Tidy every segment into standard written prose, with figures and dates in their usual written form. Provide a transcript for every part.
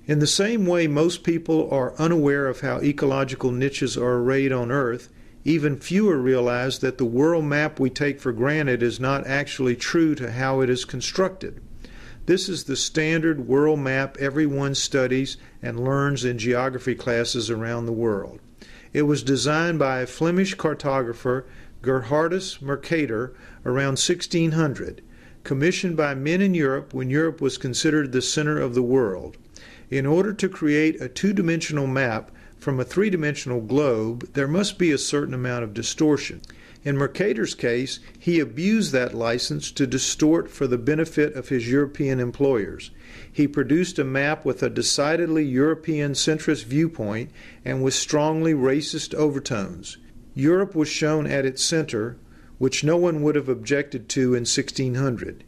In the same way most people are unaware of how ecological niches are arrayed on Earth, even fewer realize that the world map we take for granted is not actually true to how it is constructed. This is the standard world map everyone studies and learns in geography classes around the world. It was designed by a Flemish cartographer, Gerhardus Mercator, around 1600, commissioned by men in Europe when Europe was considered the center of the world. In order to create a two-dimensional map from a three-dimensional globe, there must be a certain amount of distortion. In Mercator's case, he abused that license to distort for the benefit of his European employers. He produced a map with a decidedly European centrist viewpoint and with strongly racist overtones. Europe was shown at its center, which no one would have objected to in 1600.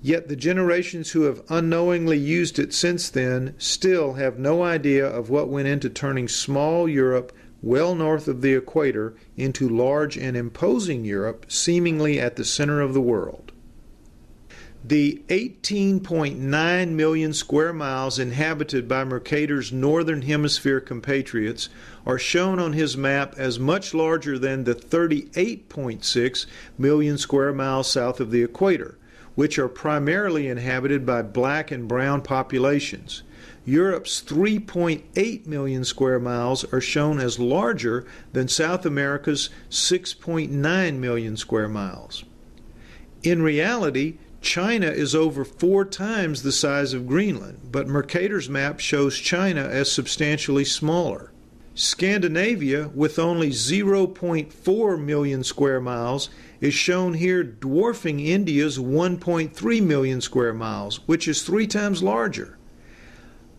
Yet the generations who have unknowingly used it since then still have no idea of what went into turning small Europe well north of the equator into large and imposing Europe seemingly at the center of the world. The 18.9 million square miles inhabited by Mercator's Northern Hemisphere compatriots are shown on his map as much larger than the 38.6 million square miles south of the equator, which are primarily inhabited by black and brown populations. Europe's 3.8 million square miles are shown as larger than South America's 6.9 million square miles. In reality, China is over 4 times the size of Greenland, but Mercator's map shows China as substantially smaller. Scandinavia, with only 0.4 million square miles, is shown here dwarfing India's 1.3 million square miles, which is 3 times larger.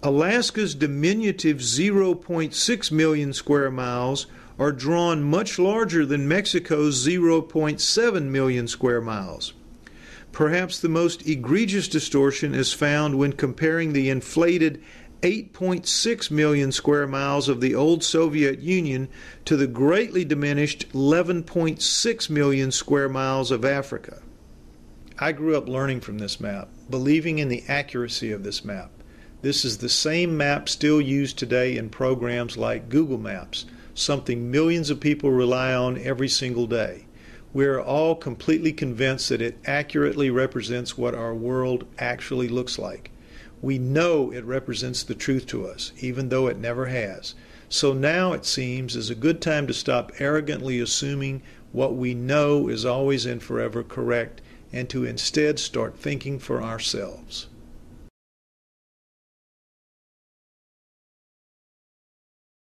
Alaska's diminutive 0.6 million square miles are drawn much larger than Mexico's 0.7 million square miles. Perhaps the most egregious distortion is found when comparing the inflated 8.6 million square miles of the old Soviet Union to the greatly diminished 11.6 million square miles of Africa. I grew up learning from this map, believing in the accuracy of this map. This is the same map still used today in programs like Google Maps, something millions of people rely on every single day. We are all completely convinced that it accurately represents what our world actually looks like. We know it represents the truth to us, even though it never has. So now, it seems, is a good time to stop arrogantly assuming what we know is always and forever correct, and to instead start thinking for ourselves.